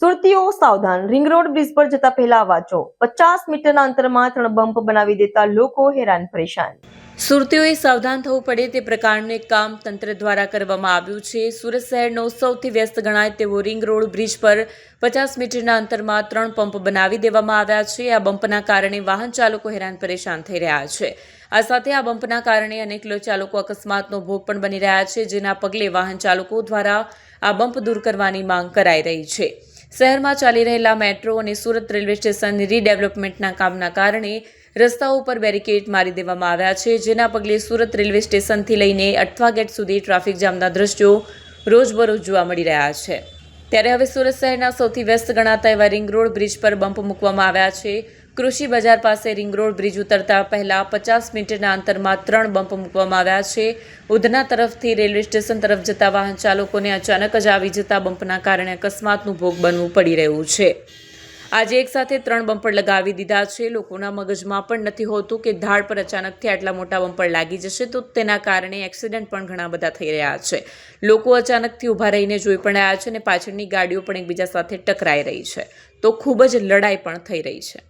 સુરતીઓ સાવધાન, ring road bridge પર જતા પહેલા વાંચો, 50 મીટરના અંતરમાં 3 બમ્પ બનાવી દેતા લોકો હેરાન પરેશાન। સુરતીઓએ સાવધાન થવું પડે તે પ્રકારનું એક કામ તંત્ર દ્વારા કરવામાં આવ્યું છે। સુરત શહેરનો સૌથી વ્યસ્ત ગણાય તેવો રિંગ રોડ બ્રિજ પર 50 મીટરના અંતરમાં 3 પંપ બનાવી દેવામાં આવ્યા છે। આ બમ્પના કારણે વાહન ચાલકો હેરાન પરેશાન થઈ રહ્યા છે। આ સાથે આ બમ્પના કારણે અનેક ચાલકો અકસ્માતનો ભોગ પણ બની રહ્યા છે, જેના પગલે વાહન ચાલકો દ્વારા આ બમ્પ દૂર કરવાની માંગ કરાઈ રહી છે। શહેરમાં ચાલી રહેલા મેટ્રો અને સુરત રેલવે સ્ટેશન રીડેવલપમેન્ટના કામના કારણે રસ્તાઓ પર બેરિકેડ મારી દેવામાં આવ્યા છે, જેના પગલે સુરત રેલવે સ્ટેશનથી લઈને અઠવા ગેટ સુધી ટ્રાફિક જામના દ્રશ્યો રોજબરોજ જોવા મળી રહ્યા છે। ત્યારે હવે સુરત શહેરના સૌથી વ્યસ્ત ગણાતા એવા રિંગ રોડ બ્રિજ પર બમ્પ મૂકવામાં આવ્યા છે। કૃષિ બજાર પાસે રિંગ રોડ બ્રિજ ઉતરતા પહેલા 50 મીટરના અંતરમાં 3 બમ્પ મૂકવામાં આવ્યા છે। ઉધના તરફથી રેલવે સ્ટેશન તરફ જતા વાહન ચાલકોને અચાનક જ આવી જતા બમ્પના કારણે અકસ્માતનું ભોગ બનવું પડી રહ્યું છે। આજે એક સાથે 3 બમ્પર લગાવી દીધા છે। લોકોના મગજમાં પણ નથી હોતું કે ધાડ પર અચાનકથી આટલા મોટા બમ્પર લાગી જશે તો તેના કારણે એક્સિડન્ટ પણ ઘણા બધા થઈ રહ્યા છે। લોકો અચાનકથી ઊભા રહીને જોઈ પણ રહ્યા છે અને પાછળની ગાડીઓ પણ એકબીજા સાથે ટકરાઈ રહી છે, તો ખૂબ જ લડાઈ પણ થઈ રહી છે।